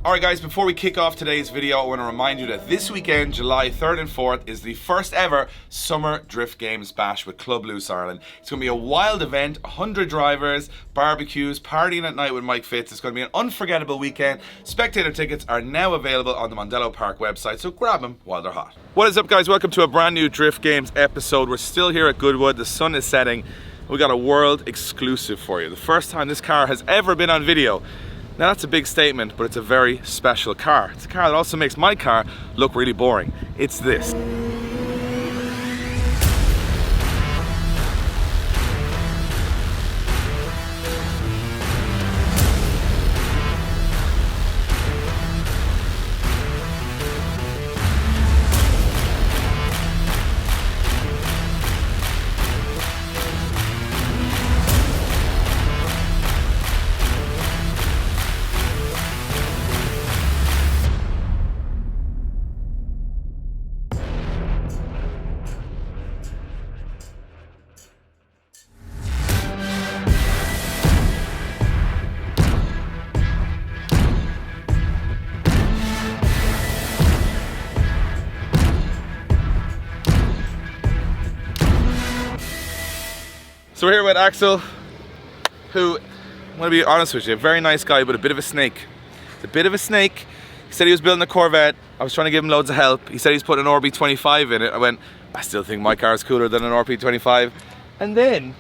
Alright guys, before we kick off today's video, I want to remind you that this weekend, July 3rd and 4th, is the first ever Summer Drift Games Bash with Club Loose Ireland. It's going to be a wild event, 100 drivers, barbecues, partying at night with Mike Fitz. It's going to be an unforgettable weekend. Spectator tickets are now available on the Mondello Park website, so grab them while they're hot. What is up guys, welcome to a brand new Drift Games episode. We're still here at Goodwood, the sun is setting. We got a world exclusive for you. The first time this car has ever been on video. Now that's a big statement, but it's a very special car. It's a car that also makes my car look really boring. It's this. So we're here with Axel, who, I'm going to be honest with you, a very nice guy, but a bit of a snake. He's a bit of a snake. He said he was building a Corvette. I was trying to give him loads of help. He said he's putting an RB25 in it. I went, I still think my car is cooler than an RB25. And then,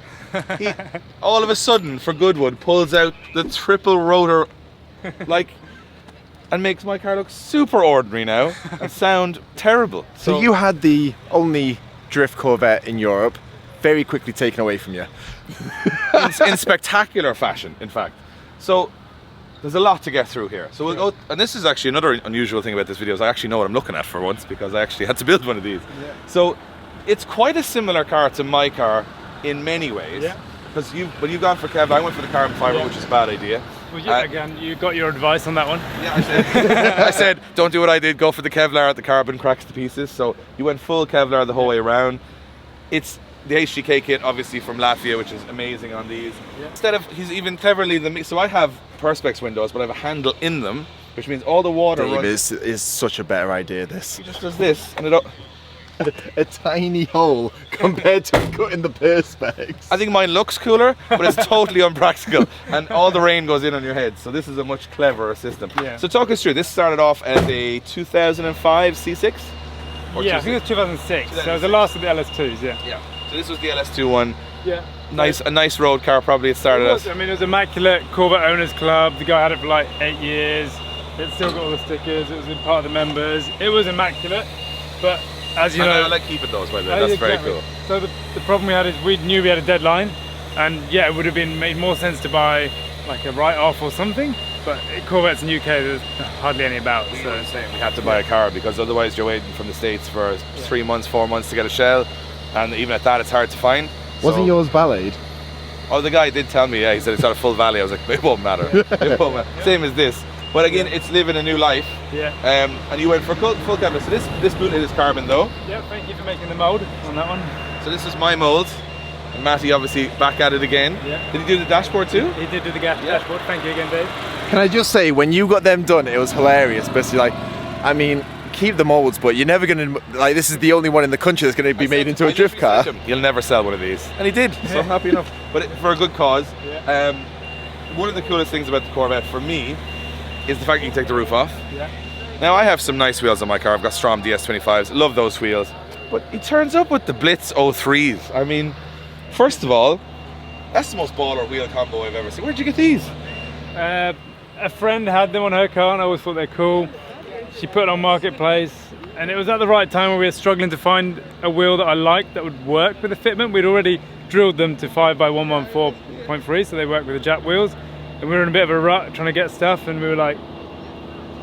he, all of a sudden, for Goodwood, pulls out the triple rotor, and makes my car look super ordinary now and sound terrible. So you had the only drift Corvette in Europe very quickly taken away from you. in spectacular fashion, in fact. So there's a lot to get through here. So we'll go, and this is actually another unusual thing about this video is I actually know what I'm looking at for once because I actually had to build one of these. Yeah. So it's quite a similar car to my car in many ways. Yeah. Because when you've gone for Kevlar, I went for the carbon fiber, which is a bad idea. Well, yeah, again, you got your advice on that one. Yeah, I said, I said, don't do what I did, go for the Kevlar, the carbon cracks to pieces. So you went full Kevlar the whole way around. It's the HGK kit, obviously from Latvia, which is amazing on these. Yeah. Instead of, he's even cleverly, so I have Perspex windows, but I have a handle in them, which means all the water runs. is such a better idea, this. He just does this, and it a tiny hole compared to cutting the Perspex. I think mine looks cooler, but it's totally unpractical, and all the rain goes in on your head, so this is a much cleverer system. Yeah. So talk us through, this started off as a 2005 C6? Yeah, I think it was 2006, so it was the last of the LS2s, yeah. Yeah. So this was the LS2 one. Yeah. A nice road car, probably it started as. I mean, it was immaculate, Corvette Owners Club. The guy had it for like 8 years. It still got all the stickers. It was in part of the members. It was immaculate, but as you know, I like keeping those by the way. That's very cool. So the problem we had is we knew we had a deadline, and yeah, it would have made more sense to buy like a write-off or something. But Corvettes in UK, there's hardly any about. We had to buy a car because otherwise you're waiting from the States for 3 months, 4 months to get a shell. And even at that, it's hard to find. Wasn't yours valeted? Oh, the guy did tell me, yeah, he said it's got a full valley. I was like, it won't matter. It won't matter. Same as this. But again, it's living a new life. Yeah. And you went for full Kevlar. So this boot is carbon though. Yeah, thank you for making the mould on that one. So this is my mould. And Matty obviously back at it again. Yeah. Did he do the dashboard too? He did do the dashboard. Thank you again, Dave. Can I just say, when you got them done, it was hilarious. But like, I mean, keep the molds, but you're never going to, like, this is the only one in the country that's going to be made into a drift car. You'll never sell one of these. And he did, so happy enough. But for a good cause. Yeah. One of the coolest things about the Corvette for me is the fact you can take the roof off. Yeah. Now I have some nice wheels on my car. I've got Strom DS25s, love those wheels. But he turns up with the Blitz 03s. I mean, first of all, that's the most baller wheel combo I've ever seen. Where'd you get these? A friend had them on her car and I always thought they're cool. She put it on Marketplace and it was at the right time when we were struggling to find a wheel that I liked that would work with the fitment. We'd already drilled them to 5x114.3, so they work with the Jap wheels. And we were in a bit of a rut trying to get stuff and we were like,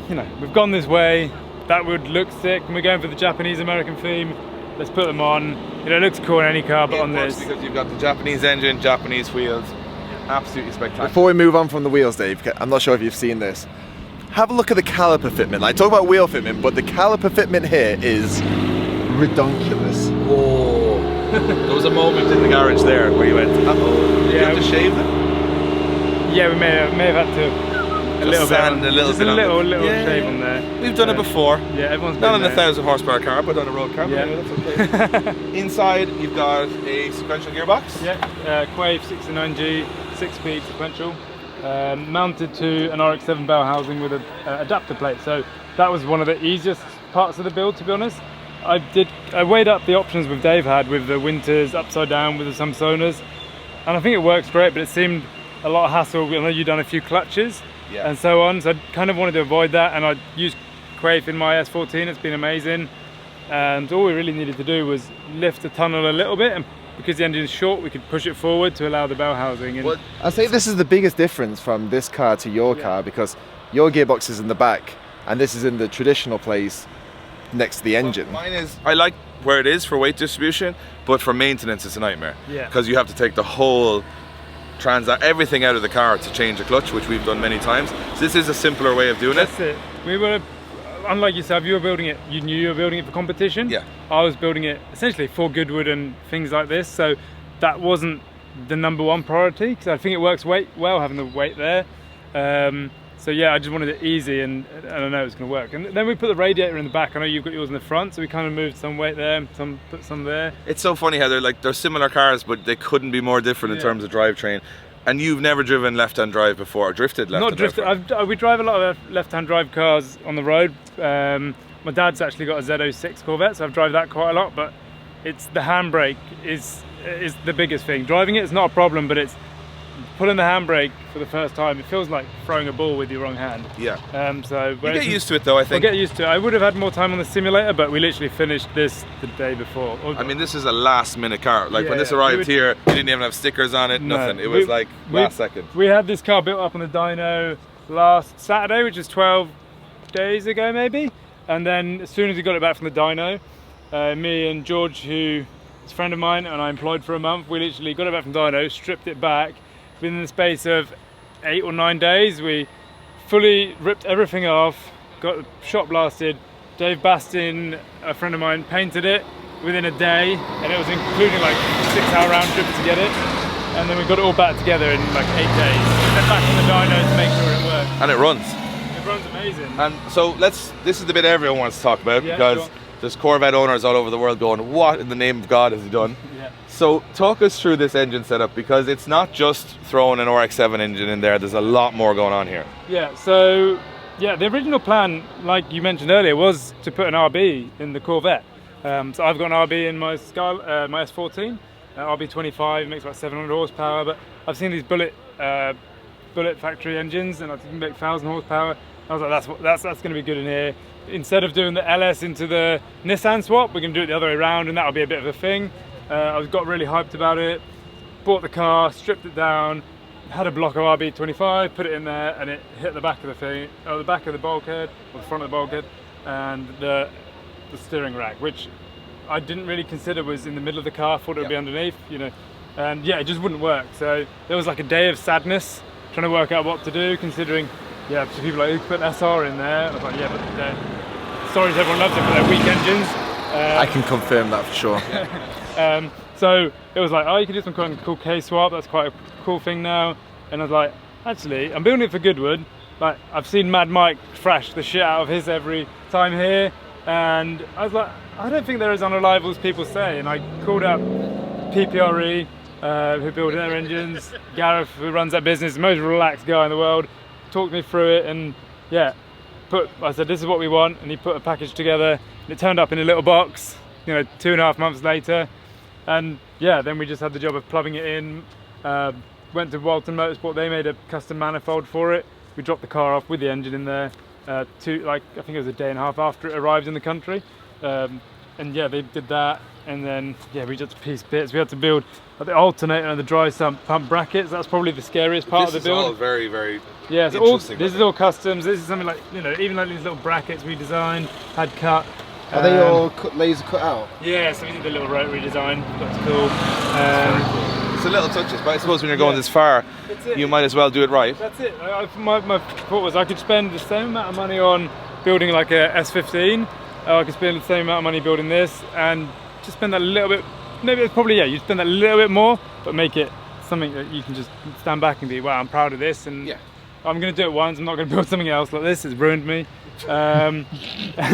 you know, we've gone this way, that would look sick, and we're going for the Japanese American theme. Let's put them on. You know, it looks cool in any car, but on this. Because you've got the Japanese engine, Japanese wheels. Absolutely spectacular. Before we move on from the wheels, Dave, I'm not sure if you've seen this. Have a look at the caliper fitment. Like, talk about wheel fitment, but the caliper fitment here is redonkulous. Oh, there was a moment in the garage there where you went, uh-oh. Did you have to shave them? Yeah, we may have had to. a little sand bit, a little just bit a on little, the- little Yeah, shave yeah. on there. We've done it before. Yeah, everyone's Not been on a there. 1,000 horsepower car, but on a road car. Yeah. That's okay. Inside, you've got a sequential gearbox. Yeah, Quave 69G, 6-speed sequential, mounted to an RX7 bell housing with an adapter plate. So that was one of the easiest parts of the build, to be honest. I weighed up the options with Dave had with the Winters upside down with the Samsonas, and I think it works great, but it seemed a lot of hassle. I know you've done a few clutches and so on, so I kind of wanted to avoid that, and I used Quave in my S14. It's been amazing, and all we really needed to do was lift the tunnel a little bit, and because the engine is short, we could push it forward to allow the bell housing. And I say this is the biggest difference from this car to your car, because your gearbox is in the back and this is in the traditional place next to the engine. Mine is, I like where it is for weight distribution, but for maintenance it's a nightmare. Yeah. Because you have to take the whole everything out of the car to change a clutch, which we've done many times. So this is a simpler way of doing it. That's it. We were, unlike yourself, you were building it, you knew you were building it for competition. Yeah. I was building it essentially for Goodwood and things like this, so that wasn't the #1 priority, because I think it works well having the weight there. So yeah, I just wanted it easy, and I know it's going to work. And then we put the radiator in the back. I know you've got yours in the front, so we kind of moved some weight there, put some there. It's so funny how they're similar cars, but they couldn't be more different in terms of drivetrain. And you've never driven left-hand drive before, or drifted left-hand drive? Not drifted. We drive a lot of left-hand drive cars on the road. My dad's actually got a C6 Corvette, so I've driven that quite a lot. But it's the handbrake is the biggest thing. Driving it is not a problem, but it's pulling the handbrake for the first time. It feels like throwing a ball with your wrong hand. Yeah. So you get used to it though, I think. We'll get used to it. I would have had more time on the simulator, but we literally finished this the day before. I mean, this is a last-minute car. Like when this Yeah, arrived here, you didn't even have stickers on it, nothing. It was like last second. We had this car built up on the dyno last Saturday, which is 12 days ago maybe. And then as soon as we got it back from the dyno, me and George, who is a friend of mine and I employed for a month, we literally got it back from dyno, stripped it back. Within the space of 8 or 9 days, we fully ripped everything off, got the shop blasted. Dave Bastin, a friend of mine, painted it within a day, and it was including like 6-hour round trip to get it. And then we got it all back together in like 8 days. And then back on the dyno to make sure it worked. And it runs. It runs amazing. And so this is the bit everyone wants to talk about, Yeah, because sure. there's Corvette owners all over the world going, what in the name of God has he done? Yeah. So talk us through this engine setup, because it's not just throwing an RX7 engine in there, there's a lot more going on here. Yeah, so yeah, the original plan, like you mentioned earlier, was to put an RB in the Corvette. So I've got an RB in my my S14, RB25, makes about 700 horsepower, but I've seen these Bullet factory engines, and I think make 1,000 horsepower. I was like, that's going to be good in here. Instead of doing the LS into the Nissan swap, we can do it the other way around, and that'll be a bit of a thing. I got really hyped about it, bought the car, stripped it down, had a block of RB25, put it in there, and it hit the back of the thing, or the back of the bulkhead, or the front of the bulkhead, and the steering rack, which I didn't really consider was in the middle of the car. I thought it would be underneath, you know, and yeah, it just wouldn't work. So there was like a day of sadness trying to work out what to do, considering, yeah, so people like, you could put an SR in there. I was like, yeah, but sorry, everyone loves it for their weak engines. I can confirm that for sure. So it was like, oh, you can do some kind of cool K-swap, that's quite a cool thing now. And I was like, actually, I'm building it for Goodwood. Like, I've seen Mad Mike thrash the shit out of his every time here. And I was like, I don't think they're as unreliable as people say. And I called up PPRE, who build their engines. Gareth, who runs that business, the most relaxed guy in the world, talked me through it. And yeah, I said, this is what we want. And he put a package together. And it turned up in a little box, you know, 2.5 months later. And yeah, then we just had the job of plugging it in. Went to Walton Motorsport, they made a custom manifold for it. We dropped the car off with the engine in there, I think it was a day and a half after it arrived in the country. And yeah, they did that, and then yeah, we just pieced bits. We had to build the alternator and the dry pump brackets. That's probably the scariest part of the build. This is all very, very yeah, interesting. This is all customs. This is something like, you know, even like these little brackets we designed, had cut. Are they all laser cut out? Yeah, so we did the little rotary design. That's cool. It's a little touches, but I suppose when you're going this far, you might as well do it right. That's it. My thought was I could spend the same amount of money on building like a S15, or I could spend the same amount of money building this, and just spend that little bit. Maybe it's probably, yeah, you spend that little bit more, but make it something that you can just stand back and be, wow, I'm proud of this. And yeah. I'm going to do it once. I'm not going to build something else like this. It's ruined me. And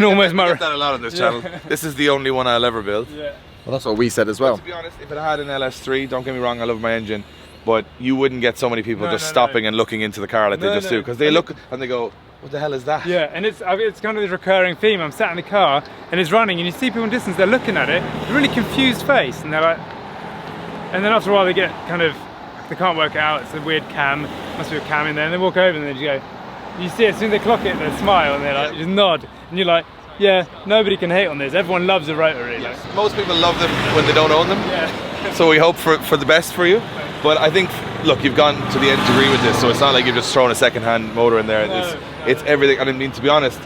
almost I get that a lot on this channel. This is the only one I'll ever build. Yeah. Well, that's what we said as well. To be honest, if it had an LS3, don't get me wrong, I love my engine, but you wouldn't get so many people just stopping and looking into the car like they just do, because they look and they go, what the hell is that? Yeah, and it's kind of this recurring theme. I'm sat in the car and it's running, and you see people in the distance, they're looking at it, a really confused face, and they're like, and then after a while they get kind of, they can't work it out, it's a weird cam, must be a cam in there, and they walk over and they just go, you see as soon as they clock it, they smile and they're like, just nod, and you're like, yeah, nobody can hate on this, everyone loves a Rotary. Yes. Most people love them when they don't own them, so we hope for the best for you. But I think, look, you've gone to the nth degree with this, so it's not like you've just thrown a second-hand motor in there. It's everything. And I mean, to be honest,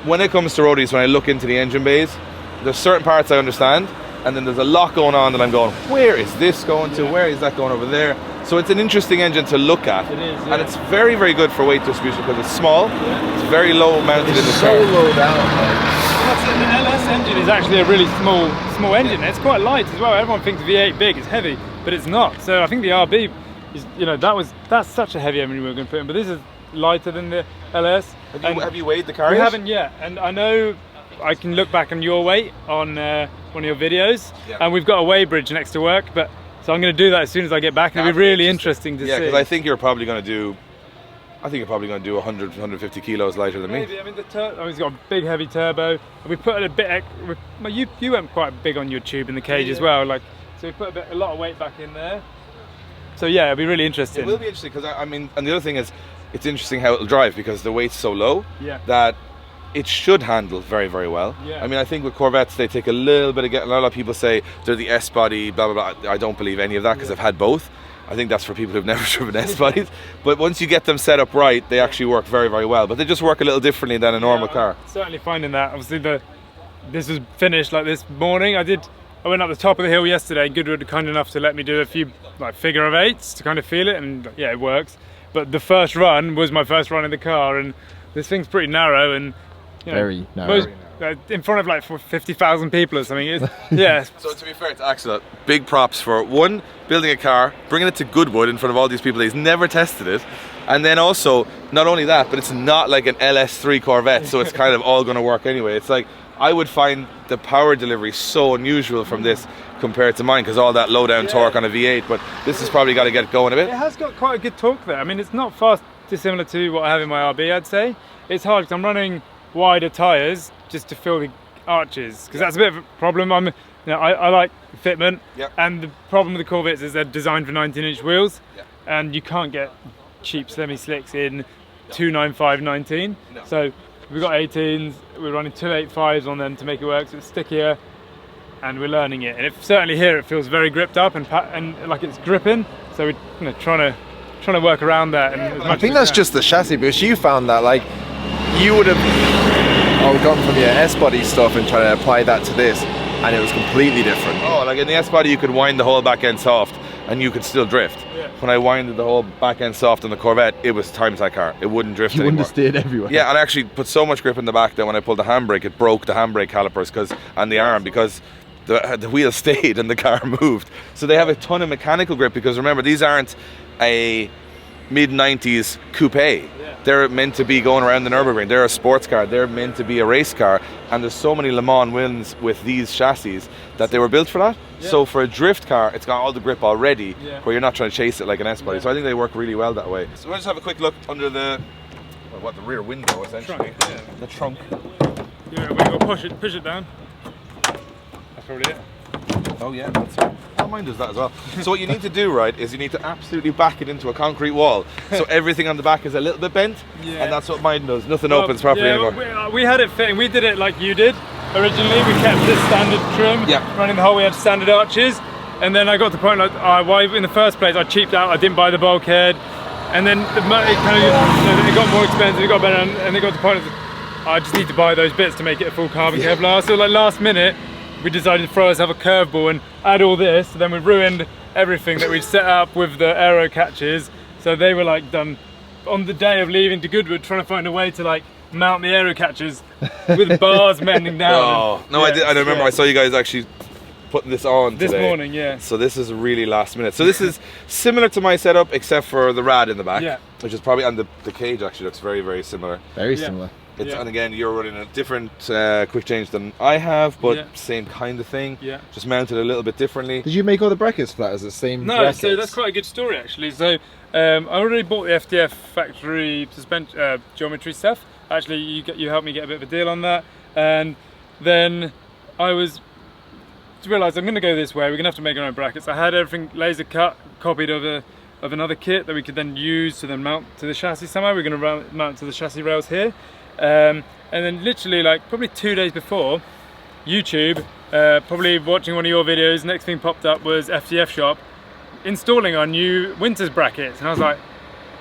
when it comes to Rotaries, when I look into the engine bays, there's certain parts I understand, and then there's a lot going on that I'm going, where is this going to? Where is that going over there? So it's an interesting engine to look at. It is, and it's very, very good for weight distribution because it's small, it's very low mounted in the so car. low down. The LS engine is actually a really small engine. It's quite light as well. Everyone thinks V8 big, it's heavy, but it's not. So I think the RB is, you know, that's such a heavy engine we were going to put in, but this is lighter than the LS. Have you weighed the car We yet? haven't yet, and I know I can look back on your weight on one of your videos, and we've got a weigh bridge next to work, but so I'm going to do that as soon as I get back, and it'll be really interesting to see. Yeah, because I think you're probably going to do, 100, 150 kilos lighter than Maybe. me. I mean, he's got a big heavy turbo, and we put a bit. You went quite big on your tube in the cage as well, like so we put a lot of weight back in there. So yeah, it'll be really interesting. It will be interesting because I mean, and the other thing is, it's interesting how it'll drive because the weight's so low that it should handle very, very well. Yeah. I mean, I think with Corvettes they take a little bit of a lot of people say they're the S body, blah blah blah. I don't believe any of that because I've had both. I think that's for people who've never driven S bodies. But once you get them set up right, they actually work very, very well. But they just work a little differently than a normal car. I'm certainly finding that. Obviously, this was finished like this morning. I went up the top of the hill yesterday. Goodwood were kind enough to let me do a few like figure of eights to kind of feel it, and yeah, it works. But the first run was my first run in the car, and this thing's pretty narrow and Very narrow. In front of like 50,000 people or something. Yeah. So to be fair to Axel, big props for one, building a car, bringing it to Goodwood in front of all these people. He's never tested it, and then also not only that, but it's not like an LS3 Corvette, so it's kind of all going to work anyway. It's like I would find the power delivery so unusual from this compared to mine because all that low down torque on a V8, but this has probably got to get going a bit. It has got quite a good torque there. I mean, it's not far dissimilar to what I have in my RB, I'd say. It's hard because I'm running wider tyres just to fill the arches because that's a bit of a problem. I like fitment, and the problem with the Corvettes is they're designed for 19-inch wheels, and you can't get cheap semi-slicks in 295/19. So we've got 18s, we're running 285s on them to make it work, so it's stickier, and we're learning it. And certainly here it feels very gripped up and like it's gripping. So we're trying to work around that. And I think that's just the chassis, because you found that like you would have gone from your S body stuff and try to apply that to this, and it was completely different. Oh, like in the S body you could wind the whole back end soft and you could still drift. When I winded the whole back end soft on the Corvette, it was times that car. It wouldn't drift anymore. You wouldn't have stayed everywhere. Yeah, and I actually put so much grip in the back that when I pulled the handbrake, it broke the handbrake calipers and the arm because the wheel stayed and the car moved. So they have a ton of mechanical grip because remember, these aren't a mid-90s coupe. They're meant to be going around the Nürburgring. They're a sports car. They're meant to be a race car. And there's so many Le Mans wins with these chassis that they were built for that. So for a drift car, it's got all the grip already, where you're not trying to chase it like an S body. So I think they work really well that way. So we'll just have a quick look under the rear window essentially. The trunk. Yeah, we'll push it down. That's probably it. Oh yeah, that's it. Oh, mine does that as well. So what you need to do, right, is you need to absolutely back it into a concrete wall. So everything on the back is a little bit bent, and that's what mine does. Nothing opens properly anymore. We had it fitting. We did it like you did originally. We kept this standard trim, running the whole. We had standard arches, and then I got to the point like, why in the first place I cheaped out. I didn't buy the bulkhead, and then it got more expensive. It got better, and it got to the point of I just need to buy those bits to make it a full carbon Kevlar. So like last minute, we decided to throw ourselves a curveball and add all this, so then we ruined everything that we'd set up with the aero catches. So they were like done on the day of leaving to Goodwood, trying to find a way to like mount the aero catches with bars mending down. Oh, no, I don't remember. I saw you guys actually putting this on this today. morning, yeah. So this is really last minute. So this is similar to my setup except for the rad in the back. Yeah. which is probably, and the cage actually looks very, very similar. Very similar. It's, and again, you're running a different quick change than I have, but same kind of thing. Yeah. Just mounted a little bit differently. Did you make all the brackets for that as the same brackets? So that's quite a good story actually. So I already bought the FDF factory suspension geometry stuff. Actually, you helped me get a bit of a deal on that, and then I realised I'm going to go this way. We're going to have to make our own brackets. I had everything laser cut, copied of another kit that we could then use to then mount to the chassis somehow. We're going to mount to the chassis rails here. And then literally like probably 2 days before, YouTube, probably watching one of your videos, next thing popped up was FDF Shop installing our new Winters brackets, and I was like,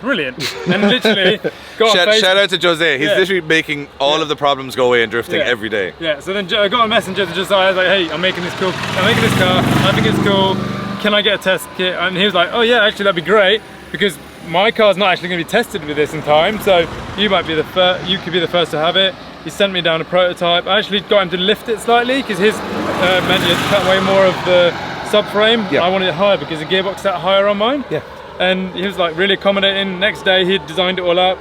brilliant. And literally got shout out to Jose, he's literally making all of the problems go away in drifting every day. Yeah, so then I got a messenger to Josiah. I was like, hey, I'm making this car, I think it's cool, can I get a test kit? And he was like, oh yeah, actually that'd be great, because my car's not actually going to be tested with this in time, so you might be the first. You could be the first to have it. He sent me down a prototype. I actually got him to lift it slightly because his meant to cut way more of the subframe. I wanted it higher because the gearbox sat higher on mine. And he was like really accommodating. Next day he designed it all up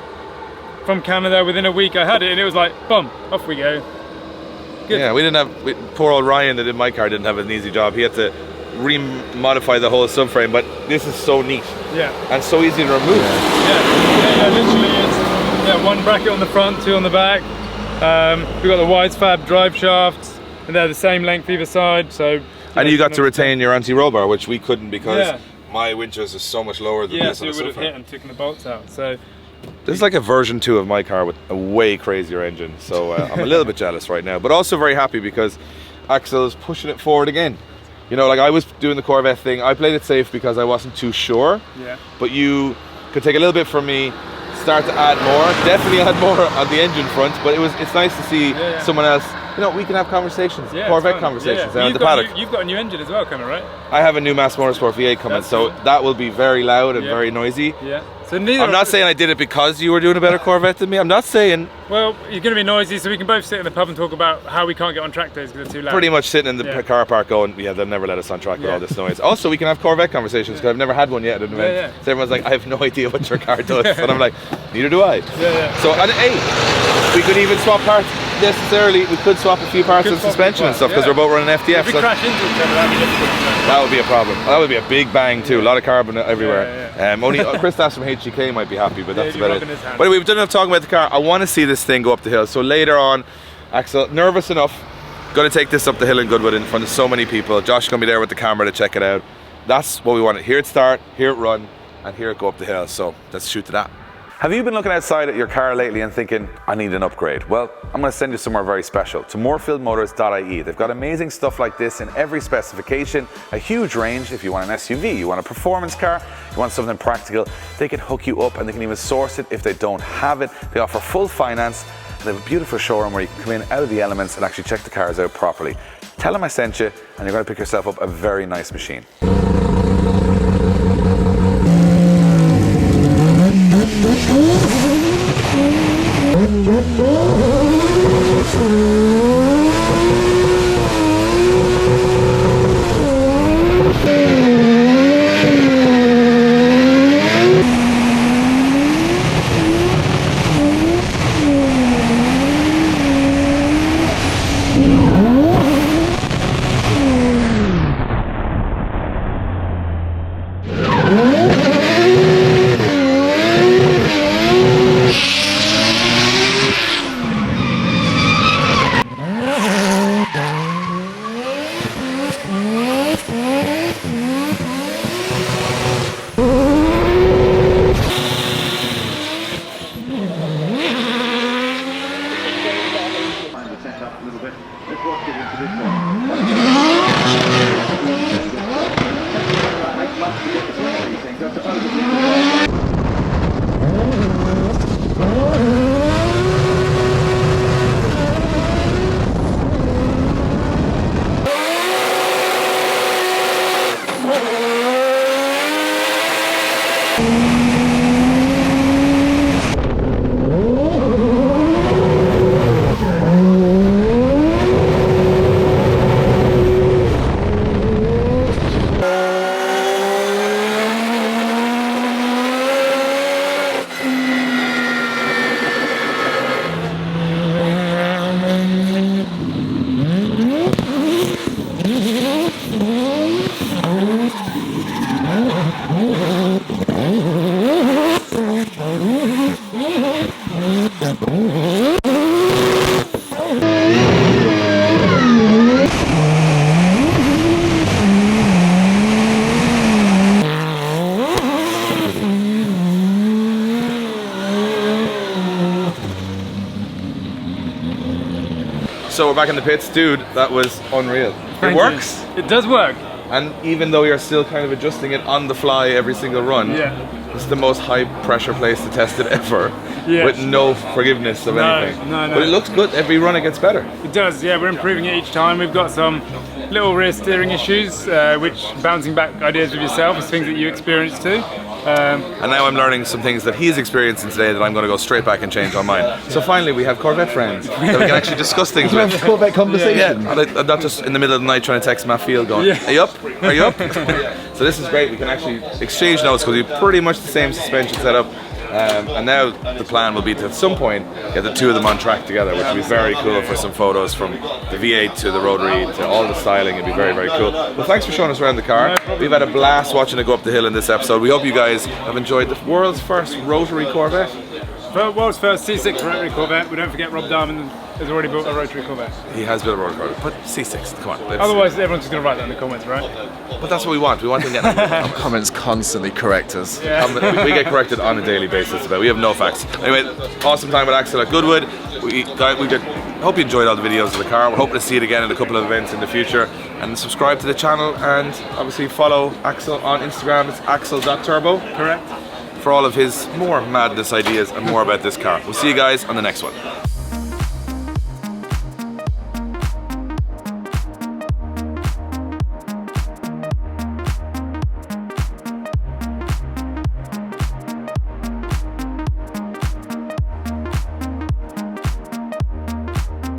from Canada. Within a week I had it, and it was like, boom, off we go. Good. Yeah, we didn't have. Poor old Ryan that did my car didn't have an easy job. He had to re-modify the whole subframe, but this is so neat and so easy to remove. Literally it's one bracket on the front, two on the back. We've got the wide fab drive shafts, and they're the same length either side. So and you got to retain your anti-roll bar, which we couldn't because my winches is so much lower than this. So it would have hit and taken the bolts out. So this is like a version 2 of my car with a way crazier engine. So I'm a little bit jealous right now, but also very happy because Axel is pushing it forward again. You know, like I was doing the Corvette thing, I played it safe because I wasn't too sure. But you could take a little bit from me, start to add more, definitely add more on the engine front, but it's nice to see someone else. You know, we can have conversations, Corvette conversations out in the paddock. You've got a new engine as well coming, right? I have a new Mass Motorsport V8 coming, so that will be very loud and very noisy. So I'm not saying I did it because you were doing a better Corvette than me. I'm not saying. Well, you're going to be noisy, so we can both sit in the pub and talk about how we can't get on track days because they're too loud. Pretty much sitting in the car park going, they'll never let us on track with all this noise. Also, we can have Corvette conversations because I've never had one yet at an event. So everyone's like, I have no idea what your car does. And I'm like, neither do I. So, and hey, we could even swap parts necessarily. We could swap a few parts of suspension and stuff because we're both running FDF. If we crash into each other, that'd be difficult. That would be a problem. That would be a big bang too. A lot of carbon everywhere. Only Chris Stass from HGK might be happy, but that's about it. But we've done enough talking about the car. I want to see this thing go up the hill. So later on, Axel, nervous enough, going to take this up the hill in Goodwood in front of so many people. Josh is going to be there with the camera to check it out. That's what we want to hear it start, hear it run, and hear it go up the hill. So let's shoot to that. Have you been looking outside at your car lately and thinking, I need an upgrade? Well, I'm going to send you somewhere very special, to morefieldmotors.ie. They've got amazing stuff like this in every specification, a huge range. If you want an SUV, you want a performance car, you want something practical, they can hook you up and they can even source it if they don't have it. They offer full finance. They have a beautiful showroom where you can come in out of the elements and actually check the cars out properly. Tell them I sent you and you're going to pick yourself up a very nice machine. So we're back in the pits, dude. That was unreal. Thank It works. you. It does work. And even though you're still kind of adjusting it on the fly every single run, Yeah. it's the most high pressure place to test it ever, Yeah. with no forgiveness of anything. No. But it looks good. Every run it gets better. It does, yeah, we're improving it each time. We've got some little rear steering issues, which bouncing back ideas with yourself is things that you experience too. And now I'm learning some things that he's experiencing today that I'm going to go straight back and change on mine. So finally we have Corvette friends that we can actually discuss things with. Corvette conversation. Yeah, and not just in the middle of the night trying to text Matt Field going, Yeah. are you up? Are you up? So this is great. We can actually exchange notes because we're pretty much the same suspension setup. And now the plan will be to at some point get the two of them on track together, which will be very cool for some photos from the V8 to the Rotary to all the styling. It'll be very, very cool. Well, thanks for showing us around the car. We've had a blast watching it go up the hill in this episode. We hope you guys have enjoyed the world's first Rotary Corvette. World's first C6 Rotary Corvette. We don't forget Rob Darman has already built a Rotary Corvette. He has built a Rotary Corvette, but C6, come on. Otherwise, everyone's just going to write that in the comments, right? But that's what we want. We want them getting Comments constantly correct us. Yeah. we get corrected on a daily basis about. We have no facts. Anyway, awesome time with Axel at Goodwood. Hope you enjoyed all the videos of the car. We're hoping to see it again at a couple of events in the future. And subscribe to the channel and obviously follow Axel on Instagram. It's axel.turbo. Correct. For all of his more madness ideas and more about this car. We'll see you guys on the next one.